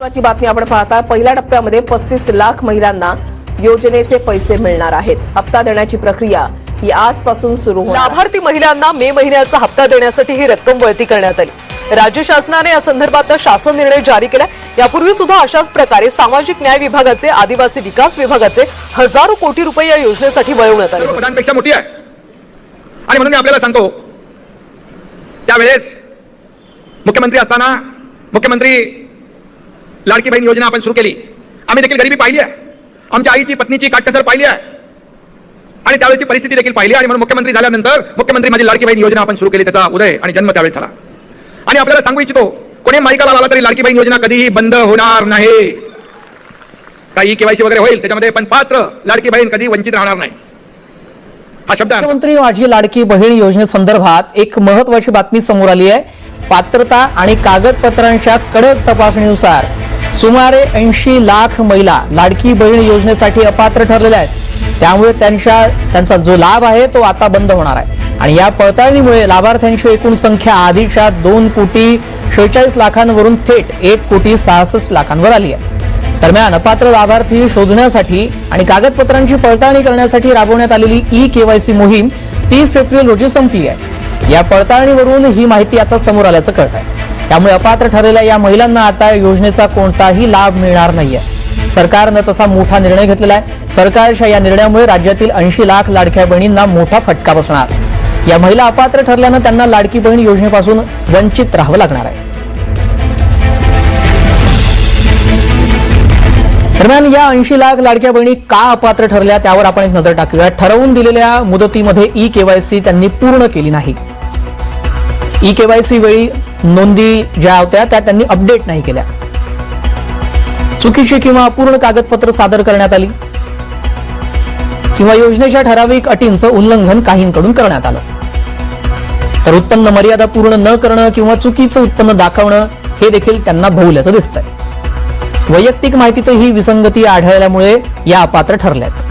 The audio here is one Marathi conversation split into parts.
महत्त्वाची बातमी आपण पाहता। पहिल्या टप्प्यामध्ये 35 लाख महिलांना योजनेचे पैसे मिळणार आहेत। हप्ता देण्याची प्रक्रिया ही आजपासून सुरू होणार। लाभार्थी महिलांना मे महिन्याचा हप्ता देण्यासाठी ही रक्कम वळती करण्यात आली। राज्य शासनाने या संदर्भात शासन निर्णय जारी केला। यापूर्वी सुद्धा अशाच प्रकारे सामाजिक न्याय विभागाचे, आदिवासी विकास विभागाचे हजारो कोटी रुपये या योजनेसाठी वळवण्यात आले। प्रधानपेक्षा मोठी आहे आणि म्हणून मी आपल्याला सांगतो, त्यावेळेस मुख्यमंत्री असताना मुख्यमंत्री लाडकी बहीण योजना आपण सुरू केली। आम्ही देखील गरिबी पाहिली आहे, आमच्या आईची पत्नीची काटकसर पाहिली आहे आणि त्यावेळेची परिस्थिती देखील पाहिली आणि म्हणून मुख्यमंत्री झाल्यानंतर मुख्यमंत्री माझी लाडकी बहीण योजना आपण सुरू केली, त्याचा उदय आणि जन्म त्यावेळेस झाला। आणि आपल्याला सांगू इच्छितो, कोणी माईकाला लावला तरी लाडकी बहीण योजना कधीही बंद होणार नाही। काही केवायसी वगैरे होईल त्याच्यामध्ये, पण पात्र लाडकी बहीण कधी वंचित राहणार नाही हा शब्द। मुख्यमंत्री माझी लाडकी बहीण योजनेसंदर्भात एक महत्त्वाची बातमी समोर आली आहे। पात्रता आणि कागदपत्रांच्या कडक तपासणीनुसार सुमारे 80 लाख महिला लाडकी बहीण योजनेसाठी अपात्र ठरलेल्या आहेत। त्यामुळे त्यांचा जो लाभ आहे तो आता बंद होणार आहे आणि या पडताळणीमुळे लाभार्थ्यांची एकूण संख्या आधीच्या 2,46 लाखांवरून थेट 1,66 लाखांवर आली आहे। दरम्यान अपात्र लाभार्थी शोधण्यासाठी आणि कागदपत्रांची पडताळणी करण्यासाठी राबवण्यात आलेली ई-केवायसी मोहीम 30 एप्रिल रोजी संपली आहे। या पडताळणीवरून ही माहिती आता समोर आल्याचं कळत आहे। त्यामुळे अपात्र ठरलेल्या या महिलांना आता योजनेचा कोणताही लाभ मिळणार नाहीये। सरकारनं तसा मोठा निर्णय घेतलेला आहे। सरकारच्या या निर्णयामुळे राज्यातील 80 लाख लाडक्या बहिणींना मोठा फटका बसणार। या महिला अपात्र ठरल्यानं त्यांना लाडकी बहीण योजनेपासून वंचित राहावं लागणार आहे। दरम्यान या 80 लाख लाडक्या बहिणी का अपात्र ठरल्या त्यावर आपण एक नजर टाकूया। ठरवून दिलेल्या मुदतीमध्ये ई-केवायसी त्यांनी पूर्ण केली नाही। ई-केवायसी वेळी नोंदी ज्या होत्या त्या त्यांनी अपडेट नाही केल्या, चुकीची किंवा अपूर्ण कागदपत्र सादर करण्यात आली किंवा योजनेच्या ठराविक अटींचं उल्लंघन काहींकडून करण्यात आलं, तर उत्पन्न मर्यादा पूर्ण न करणं किंवा चुकीचं उत्पन्न दाखवणं हे देखील त्यांना भोवल्याचं दिसतंय। वैयक्तिक माहितीतही विसंगती आढळल्यामुळे या अपात्र ठरल्यात।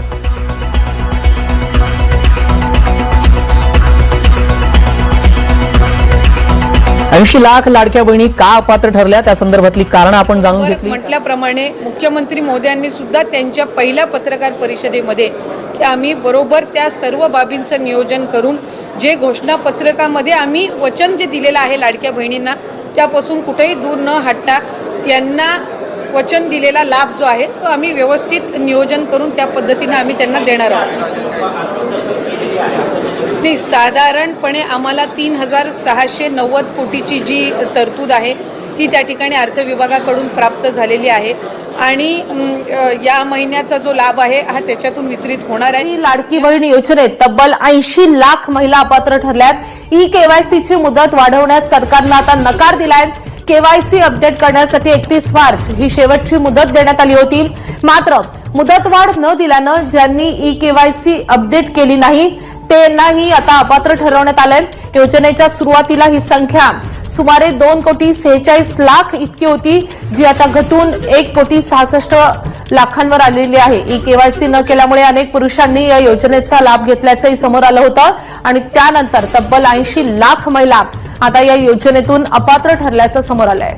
ऐंशी लाख लाडक्या बहिणी का अपात्र ठरल्या त्या संदर्भातली कारण आपण जाणून घेतली। म्हटल्याप्रमाणे मुख्यमंत्री मोदयांनी सुद्धा त्यांच्या पहिल्या पत्रकार परिषदेमध्ये की आम्ही बरोबर त्या सर्व बाबींचं नियोजन करून जे घोषणापत्रकामध्ये आम्ही वचन जे दिलेलं आहे लाडक्या बहिणींना त्यापासून कुठेही दूर न हटता त्यांना वचन दिलेला लाभ जो आहे तो आम्ही व्यवस्थित नियोजन करून त्या पद्धतीने आम्ही त्यांना देणार आहोत। नाही, साधारणपणे आम्हाला 3,690 कोटीची जी तरतूद आहे ती त्या ठिकाणी अर्थ विभागाकडून प्राप्त झालेली आहे आणि या महिन्याचा जो लाभ आहे हा त्याच्यातून वितरित होणार आहे। लाडकी बहीण योजनेत तब्बल 80 लाख महिला अपात्र ठरल्यात। ई-केवायसीची मुदत वाढवण्यास सरकारनं आता नकार दिलाय। केवायसी अपडेट करण्यासाठी 31 मार्च ही शेवटची मुदत देण्यात आली होती, मात्र मुदतवाढ न दिल्यानं ज्यांनी ई-केवायसी अपडेट केली नाही त्यांनाही आता अपात्र ठरवण्यात आलंय। योजनेच्या सुरुवातीला ही संख्या सुमारे 2,46 इतकी होती, जी आता घटून 1,66 लाखांवर आलेली आहे। ई-केवायसी न केल्यामुळे अनेक पुरुषांनी या योजनेचा लाभ घेतल्याचंही समोर आलं होतं आणि त्यानंतर तब्बल 80 लाख महिला आता या योजनेतून अपात्र ठरल्याचं समोर आलंय।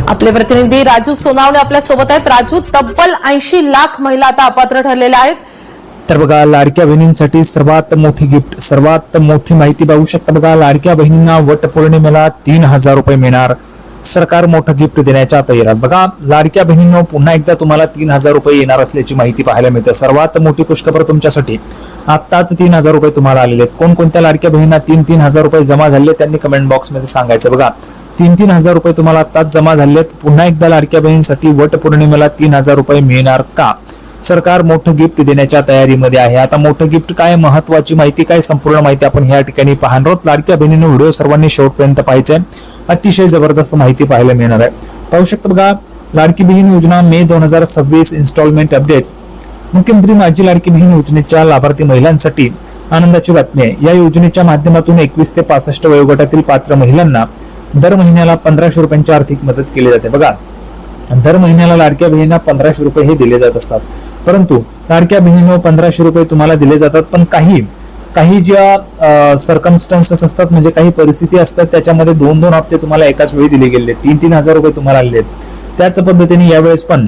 आपले प्रतिनिधी राजू सोनावणे आपल्या सोबत आहेत। राजू, तब्बल 80 लाख महिला आता अपात्र ठरलेल्या आहेत। तर बघा, लाडक्या बहिणींसाठी सर्वात मोठी गिफ्ट, सर्वात मोठी माहिती पाहू शकता। बघा, लाडक्या बहिणींना वटपौर्णिमेला 3,000 रुपये मिळणार। सरकार मोठं गिफ्ट देण्याच्या तयारीत। बघा, लाडक्या बहिणींनो पुन्हा एकदा तुम्हाला 3,000 रुपये येणार असल्याची माहिती पाहायला मिळते। सर्वात मोठी खुशखबर तुमच्यासाठी, आत्ताच 3,000 रुपये तुम्हाला आलेले आहेत। कोणकोणत्या लाडक्या बहिणींना 3,000 रुपये जमा झाले त्यांनी कमेंट बॉक्समध्ये सांगायचं। बघा, 3,000 रुपये तुम्हाला आत्ताच जमा झालेत। पुन्हा एकदा लाडक्या बहिणींसाठी वटपौर्णिमेला 3,000 रुपये मिळणार का? सरकार मोठं गिफ्ट देण्याच्या तयारीमध्ये आहे। आता मोठं गिफ्ट काय, महत्वाची माहिती काय, संपूर्ण माहिती आपण या ठिकाणी पाहणार आहोत। लाडक्या बहिणींनो व्हिडिओ सर्वांनी शेवटपर्यंत पाहायचा आहे, अतिशय जबरदस्त माहिती पाहायला मिळणार आहे। पाहू शकता बघा, लाडकी बहीण योजना मे 2026 इन्स्टॉलमेंट अपडेट्स। मुख्यमंत्री माझी लाडकी बहीण योजनेच्या लाभार्थी महिलांसाठी आनंदाची बातमी आहे। या योजनेच्या माध्यमातून 21 ते 65 वयोगटातील पात्र महिलांना दर महिन्याला 1,500 रुपयांची आर्थिक मदत केली जाते। बघा, दर महिन्याला लाडक्या बहिणींना 1,500 रुपये हे दिले जात असतात, परंतु लाडक्या बहिणींनो 1,500 रुपये तुम्हाला दिले जातात, पण काही काही ज्या सर्कमस्टन्सेस असतात म्हणजे काही परिस्थिती असतात त्याच्यामध्ये 2-2 हप्ते तुम्हाला एकाच वेळी दिले गेले, 3-3 हजार रुपये तुम्हाला आले. त्याच पद्धतीने यावेळेस पण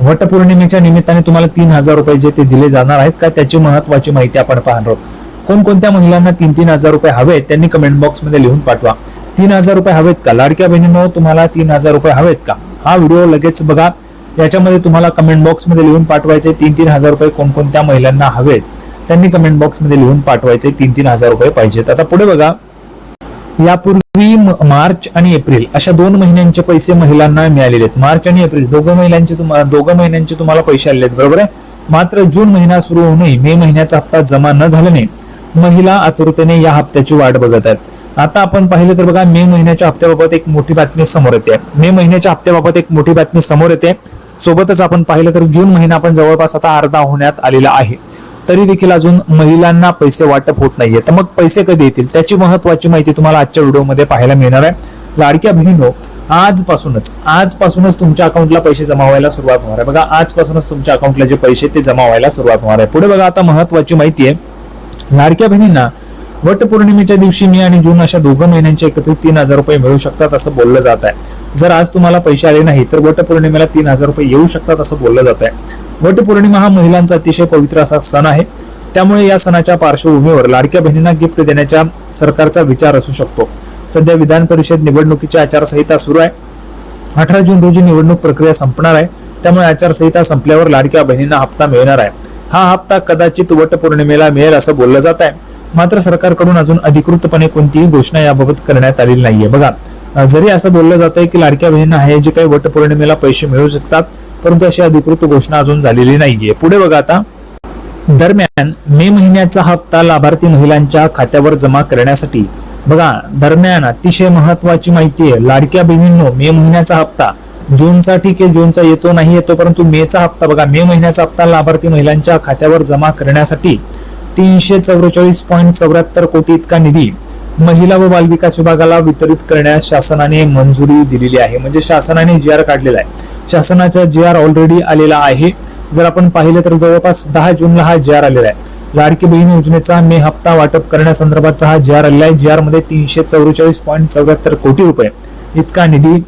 वटपौर्णिमेच्या निमित्ताने तुम्हाला 3,000 रुपये जे ते दिले जाणार आहेत का, त्याची महत्वाची माहिती आपण पाहणार आहोत. कोणकोणत्या महिलांना 3-3 हजार रुपये हवेत त्यांनी कमेंट बॉक्स मध्ये लिहून पाठवा. 3,000 रुपये हवेत का लाडक्या बहिणींनो, तुम्हाला 3,000 रुपये हवेत का? हा व्हिडिओ लगेच बघा. याच्यामध्ये तुम्हाला कमेंट बॉक्स मध्ये लिहून पाठवायचे 3-3 हजार रुपये कोणकोणत्या महिलांना हवेत त्यांनी कमेंट बॉक्स मध्ये लिहून पाठवायचे 3-3 हजार रुपये पाहिजेत. आता पुढे बघा, यापूर्वी मार्च आणि एप्रिल अशा 2 महिन्यांचे पैसे महिलांना मिळालेले आहेत. मार्च आणि एप्रिल दोघं महिन्यांचे तुम्हाला पैसे आलेले आहेत, बरोबर आहे. मात्र जून महिना सुरू होऊनही मे महिन्याचा हप्ता जमा न झाल्याने महिला आतुरतेने या हप्त्याची वाट बघत आहेत. आता आपण पाहिलं तर बघा, मे महिन्याच्या हप्त्याबाबत एक मोठी बातमी समोर येते. मे महिन्याच्या हप्त्याबाबत एक मोठी बातमी समोर येते. सोबतच आपण पाहिलं तर जून महिना आपण जवळपास आता अर्धा होण्यात आलेला आहे, तरी देखील अजून महिलांना पैसे वाटप होत नाहीये. तर मग पैसे कधी येतील त्याची महत्वाची माहिती तुम्हाला आजच्या व्हिडिओमध्ये पाहायला मिळणार आहे. लाडक्या बहिणींनो, आजपासूनच तुमच्या अकाउंटला पैसे जमा व्हायला सुरुवात होणार आहे. बघा, आजपासूनच तुमच्या अकाउंटला जे पैसे ते जमा व्हायला सुरुवात होणार आहे. पुढे बघा, आता महत्वाची माहिती आहे. लाडक्या बहिणींना वटपौर्णिमेच्या दिवशी मे आणि जून अशा 2 महिन्यांचे एकत्रित 3,000 रुपये मिळू शकतात असं बोललं जात आहे. जर आज तुम्हाला पैसे आले नाही तर वटपौर्णिमेला 3,000 रुपये येऊ शकतात असं बोललं जात आहे. वटपौर्णिमा हा महिलांचा अतिशय पवित्र असा सण आहे. त्यामुळे या सणाच्या पार्श्वभूमीवर लाडक्या बहिणींना गिफ्ट देण्याचा सरकारचा विचार असू शकतो. सध्या विधान परिषद निवडणुकीची आचारसंहिता सुरू आहे. 18 जून रोजी निवडणूक प्रक्रिया संपणार आहे. त्यामुळे आचारसंहिता संपल्यावर लाडक्या बहिणींना हप्ता मिळणार आहे. हा हप्ता कदाचित वटपौर्णिमेला मिळेल असं बोललं जात आहे. मात्र सरकारकडून अजून अधिकृतपणे कोणतीही घोषणा याबाबत करण्यात आलेली नाहीये. बघा, जरी असं बोललं जात आहे की लाडक्या बहिणींना हे जे काही वटपौर्णिमेला पैसे मिळू शकतात, परंतु अशी अधिकृत घोषणा अजून झालेली नाहीये. पुढे बघा, आता दरम्यान मे महिन्याचा हप्ता लाभार्थी महिलांच्या खात्यावर जमा करण्यासाठी बघा, दरम्यान अतिशय महत्वाची माहिती आहे. लाडक्या बहिणींनो, मे महिन्याचा हप्ता जूनचा ठीक आहे, जूनचा येतो नाही येतो, परंतु मेचा हप्ता बघा, मे महिन्याचा हप्ता लाभार्थी महिलांच्या खात्यावर जमा करण्यासाठी 344.74 कोटी इतका निधी महिला व बालविकास विभागाला वितरित करण्यास शासनाने मंजुरी दिलेली आहे. म्हणजे शासनाने GR काढलेला आहे. शासनाचा GR ऑलरेडी आलेला आहे. जर आपण पाहिलं तर जवळपास 10 जूनला हा GR आलेला आहे. लाडकी बहीण योजनेचा मे हप्ता वाटप करण्यासंदर्भातचा हा GR आलेला आहे. GR मध्ये 344.74 कोटी रुपये इतका निधी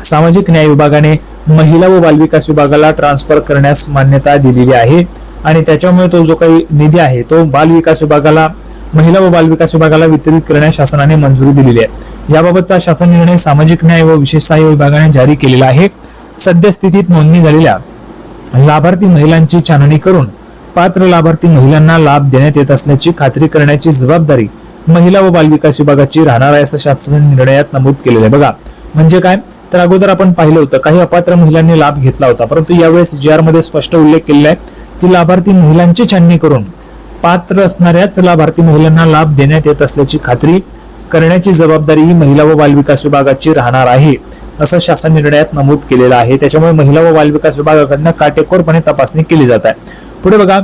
सामाजिक न्याय विभागाने महिला व बालविकास विभागाला ट्रान्सफर करण्यास मान्यता दिलेली आहे. आणि त्याच्यामुळे तो जो काही निधी आहे तो बालविकास विभागाला, महिला व बालविकास विभागाला वितरित करण्यास शासनाने मंजुरी दिलेली आहे. याबाबतचा शासन निर्णय सामाजिक न्याय व विशेष सहाय्य विभागाने जारी केलेला आहे. सद्यस्थितीत नोंदणी झालेल्या लाभार्थी महिलांची छाननी करून पात्र लाभार्थी महिलांना लाभ देण्यात येत असल्याची खात्री करण्याची जबाबदारी महिला व बालविकास विभागाची राहणार आहे असं शासन निर्णयात नमूद केलेलं आहे. बघा, म्हणजे काय तर अगोदर आपण पाहिलं होतं काही अपात्र महिलांनी लाभ घेतला होता, परंतु यावेळेस GR मध्ये स्पष्ट उल्लेख केलेला आहे की लाभार्थी महिलांची छाननी करून पात्र असणाऱ्याच लाभार्थी महिलांना लाभ देण्यात येत असल्याची खात्री करण्याची जबाबदारी ही महिला व बालविकास विभागाची राहणार आहे असं शासन निर्णयात नमूद केलेलं आहे. त्याच्यामुळे महिला व बालविकास विभागाकडनं काटेकोरपणे तपासणी केली जात आहे. पुढे बघा,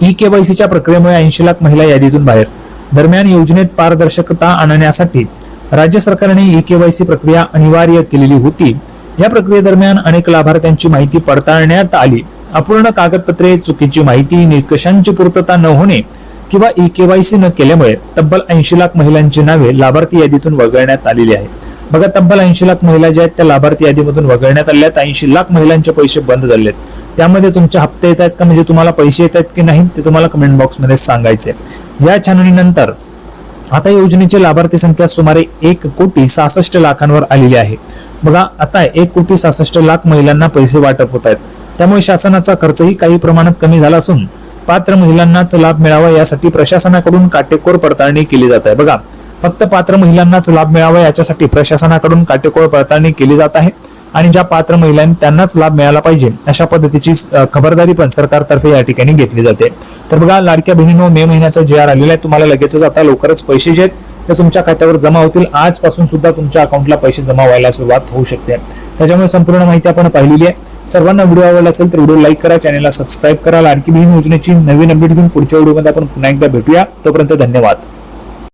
EKYCच्या प्रक्रियेमुळे 80 लाख महिला यादीतून बाहेर. दरम्यान योजनेत पारदर्शकता आणण्यासाठी राज्य सरकारने EKYC प्रक्रिया अनिवार्य केलेली होती. या प्रक्रियेदरम्यान अनेक लाभार्थ्यांची माहिती पडताळण्यात आली. अपूर्ण कागदपत्रे, चुकीची माहिती, निकषांची पूर्तता न होणे किंवा EKYC न केल्यामुळे तब्बल 80 लाख महिलांची नावे लाभार्थी यादीतून वगळण्यात आलेली आहे. बघा, तब्बल 80 लाख महिला ज्या आहेत त्या लाभार्थी यादीमधून वगळण्यात आल्या आहेत. 80 लाख महिलांचे पैसे बंद झालेत. त्यामध्ये तुमचे हप्ते येत आहेत का, म्हणजे तुम्हाला पैसे येत आहेत की नाही ते तुम्हाला कमेंट बॉक्स मध्ये सांगायचे. या छाननीनंतर आता योजनेची लाभार्थी संख्या सुमारे 1,66,00,000 आलेली आहे. बघा, आता 1,66,00,000 महिलांना पैसे वाटप होत आहेत. त्यामुळे शासनाचा खर्चही काही प्रमाणात कमी झाला असून पात्र महिलांनाच लाभ मिळावा यासाठी प्रशासनाकडून काटेकोर पडताळणी केली जात आहे. बघा, फक्त पात्र महिलांनाच लाभ मिळावा याच्यासाठी प्रशासनाकडून काटेकोर पडताळणी केली जात आहे आणि ज्या पात्र महिलांनी त्यांनाच लाभ मिळाला पाहिजे अशा पद्धतीची खबरदारी पण सरकारतर्फे या ठिकाणी घेतली जाते. तर बघा, लाडक्या बहिणींनो, मे महिन्याचा GR आलेला आहे. तुम्हाला लगेचच आता लवकरच पैसे जे आहेत ते तुमच्या खात्यावर जमा होतील. आजपासून सुद्धा तुमच्या अकाउंटला पैसे जमा व्हायला सुरुवात होऊ शकते. त्याच्यामुळे संपूर्ण माहिती आपण पाहिलेली आहे. सर्वांना व्हिडिओ आवडला असेल तर व्हिडिओ लाईक करा, चॅनलला सबस्क्राईब करा. लाडकी बहीण योजनेची नवीन अपडेट घेऊन पुढच्या व्हिडिओमध्ये आपण पुन्हा एकदा भेटूया. तोपर्यंत धन्यवाद.